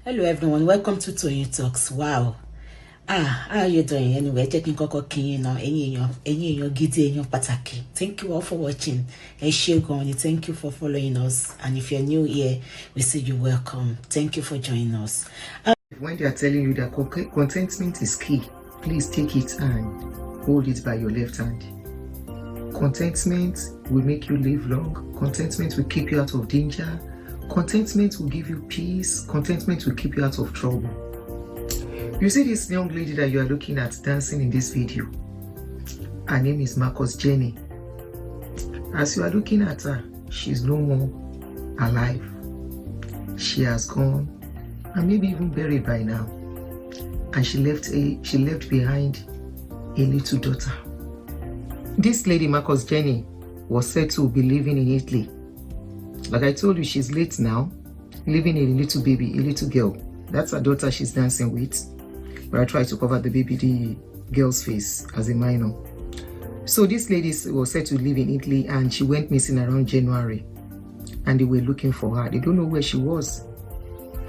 Hello everyone, welcome to Toyeen Talks. Wow. How are you doing? Anyway, taking koko kin now. Any gidi pataki. Thank you all for watching. Thank you for following us. And if you're new here, we say you welcome. Thank you for joining us. When they are telling you that contentment is key, please take it and hold it by your left hand. Contentment will make you live long. Contentment will keep you out of danger. Contentment will give you peace. Contentment will keep you out of trouble. You see this young lady that you are looking at dancing in this video? Her name is MARCUS JENNY. As you are looking at her, she's no more alive. She has gone and maybe even buried by now. And she left behind a little daughter. This lady, MARCUS JENNY, was said to be living in Italy. Like I told you, she's late now, leaving a little baby, a little girl. That's her daughter she's dancing with. But I tried to cover the girl's face as a minor. So this lady was said to live in Italy and she went missing around January. And they were looking for her. They don't know where she was.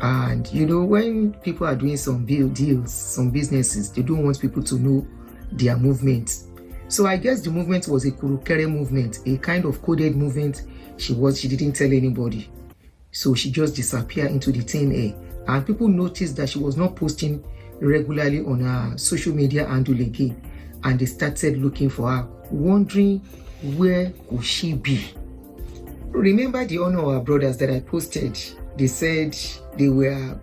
And you know, when people are doing some deals, some businesses, they don't want people to know their movement. So I guess the movement was a kurukere movement, a kind of coded movement. She didn't tell anybody. So she just disappeared into the thin air. And people noticed that she was not posting regularly on her social media handle again. And they started looking for her, wondering where could she be. Remember the honor of our brothers that I posted? They said they were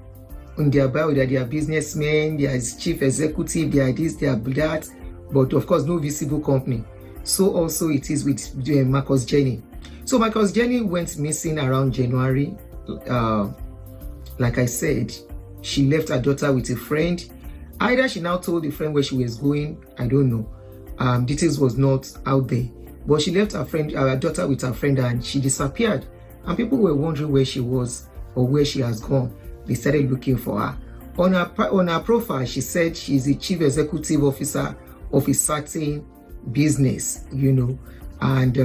on their bio that they are businessmen, they are chief executive, they are this, they are that, but of course no visible company. So also it is with MARCUS JENNY. So MARCUS JENNY went missing around January. Like I said, she left her daughter with a friend. Either she now told the friend where she was going, I don't know. Details was not out there. But she left her daughter with her friend and she disappeared. And people were wondering where she was or where she has gone. They started looking for her. On her profile, she said she's a chief executive officer of a certain business, you know. And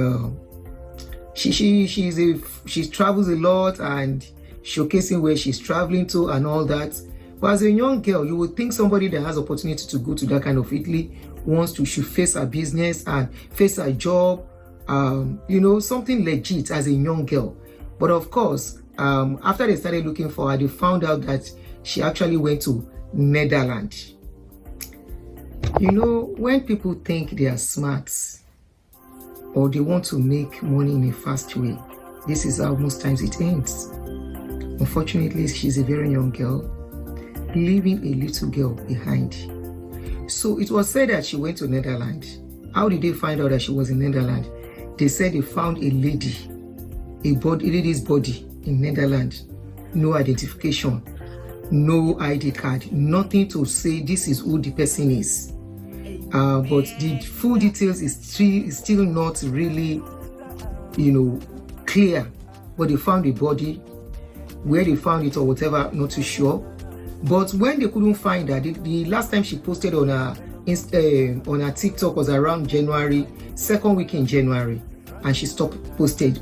she travels a lot and showcasing where she's traveling to and all that. But as a young girl, you would think somebody that has opportunity to go to that kind of Italy should face her business and face her job, you know, something legit as a young girl. But of course, after they started looking for her, they found out that she actually went to Netherlands. You know, when people think they are smart or they want to make money in a fast way, this is how most times it ends. Unfortunately, she's a very young girl, leaving a little girl behind. So it was said that she went to Netherlands. How did they find out that she was in Netherlands? They said they found a lady's body in Netherlands. No identification, no ID card, nothing to say this is who the person is. But the full details is still not really, you know, clear. But they found the body, where they found it or whatever, not too sure. But when they couldn't find her, the last time she posted on her TikTok was around January, second week in January, and she stopped posting.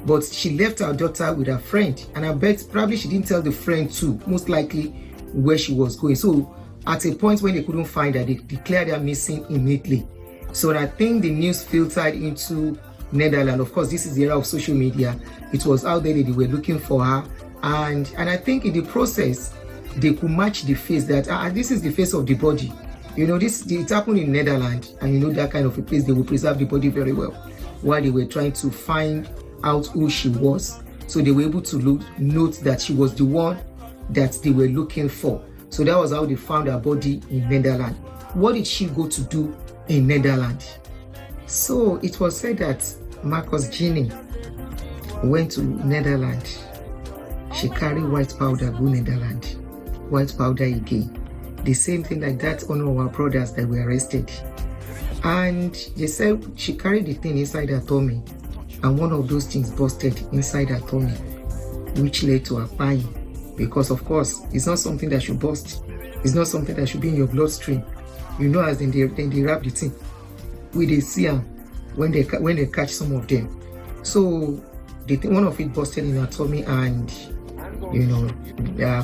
But she left her daughter with her friend, and I bet probably she didn't tell the friend too, most likely where she was going. So at a point when they couldn't find her, they declared her missing in Italy. So I think the news filtered into Netherlands. Of course, this is the era of social media. It was out there that they were looking for her, and I think in the process they could match the face that this is the face of the body. You know, it happened in Netherlands, and you know that kind of a place they will preserve the body very well while they were trying to find out who she was. So they were able to note that she was the one that they were looking for. So that was how they found her body in Netherlands. What did she go to do in Netherlands? So it was said that MARCUS JENNY went to Netherlands. She carried white powder, go Netherlands. White powder again. The same thing like that on our brothers that were arrested. And they said she carried the thing inside her tummy. And one of those things busted inside her tummy, which led to her dying. Because of course, it's not something that should burst. It's not something that should be in your bloodstream. You know, as then they wrap the thing. We they see them when they catch some of them. So one of it busted in her tummy, and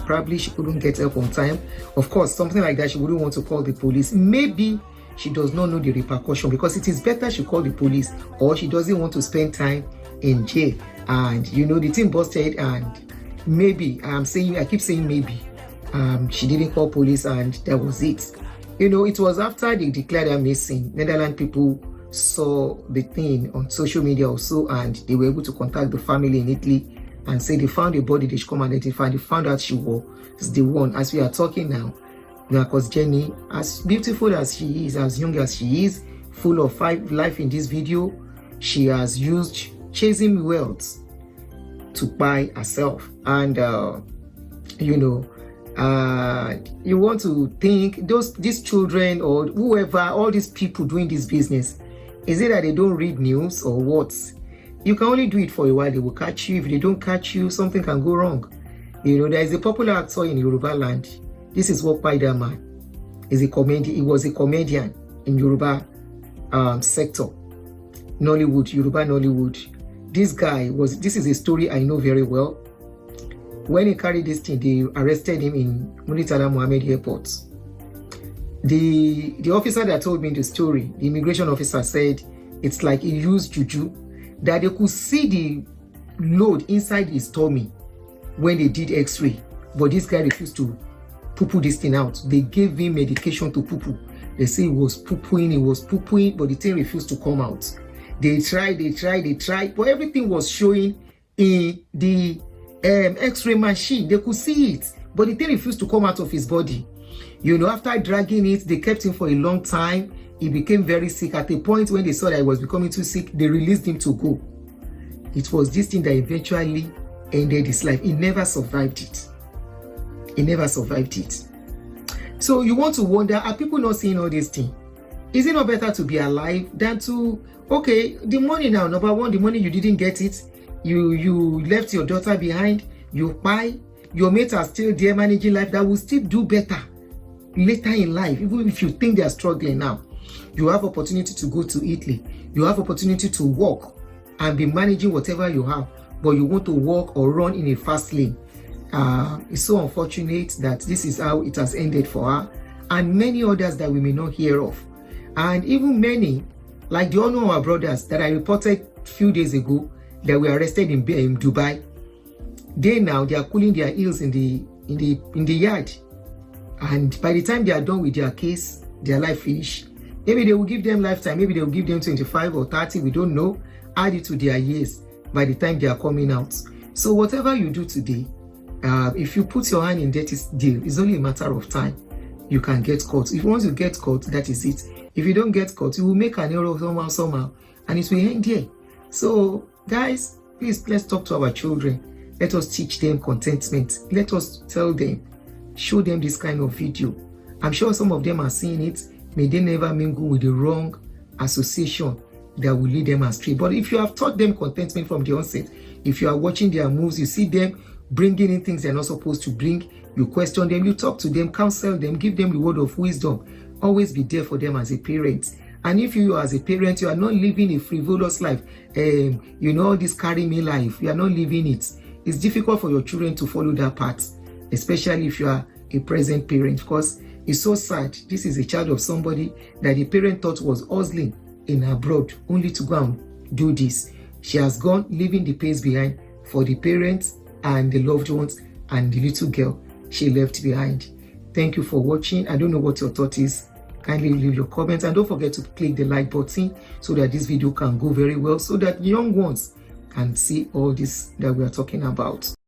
Probably she couldn't get help on time. Of course, something like that, she wouldn't want to call the police. Maybe she does not know the repercussion, because it is better she call the police, or she doesn't want to spend time in jail. And the thing busted, and maybe I keep saying maybe she didn't call police, and that was it. It was after they declared her missing. Netherlands people saw the thing on social media also, and they were able to contact the family in Italy and say they found a body they should come identify. They found out she was the one. As we are talking now, Marcus Jenny, as beautiful as she is, as young as she is, full of life in this video, she has used chasing wealth to buy herself. And you want to think these children or whoever, all these people doing this business, is it that they don't read news or what? You can only do it for a while. They will catch you. If they don't catch you, something can go wrong. There is a popular actor in Yoruba land. This is what that man is a comedian. He was a comedian in Yoruba sector, Nollywood, Yoruba Nollywood. This is a story I know very well. When he carried this thing, they arrested him in Muritala Mohammed Airport. The officer that told me the story, the immigration officer, said it's like he used juju, that they could see the load inside his tummy when they did x-ray, but this guy refused to poo-poo this thing out. They gave him medication to poo-poo. They say he was poo-pooing, but the thing refused to come out. They tried, but everything was showing in the x-ray machine. They could see it, but the thing refused to come out of his body. After dragging it, they kept him for a long time. He became very sick. At a point when they saw that he was becoming too sick, they released him to go. It was this thing that eventually ended his life. He never survived it. So you want to wonder, are people not seeing all these things? Is it not better to be alive than to, okay, the money now, number one, the money you didn't get it, you left your daughter behind, you buy, your mates are still there managing life, that will still do better later in life, even if you think they are struggling now. You have opportunity to go to Italy. You have opportunity to walk and be managing whatever you have, but you want to walk or run in a fast lane. It's so unfortunate that this is how it has ended for her, and many others that we may not hear of. And even many, like the honor of our brothers that I reported a few days ago that were arrested in Dubai. They are cooling their heels in the yard. And by the time they are done with their case, their life finished. Maybe they will give them lifetime, maybe they will give them 25 or 30, we don't know, add it to their years by the time they are coming out. So whatever you do today, if you put your hand in dirty deal, it's only a matter of time. You can get caught. If once you get caught, that is it. If you don't get caught, you will make an error somehow, and it will end here. So guys, please, let's talk to our children. Let us teach them contentment. Let us tell them, show them this kind of video. I'm sure some of them are seeing it. May they never mingle with the wrong association that will lead them astray. But if you have taught them contentment from the onset, if you are watching their moves, you see them bringing in things they're not supposed to bring, you question them, you talk to them, counsel them, give them the word of wisdom. Always be there for them as a parent. And if you as a parent, you are not living a frivolous life, all this carry me life, you are not living it. It's difficult for your children to follow that path, especially if you are a present parent, because it's so sad. This is a child of somebody that the parent thought was hustling in abroad, only to go and do this. She has gone, leaving the pace behind for the parents and the loved ones and the little girl she left behind. Thank you for watching. I don't know what your thought is. Kindly leave your comments, and don't forget to click the like button so that this video can go very well, so that young ones can see all this that we are talking about.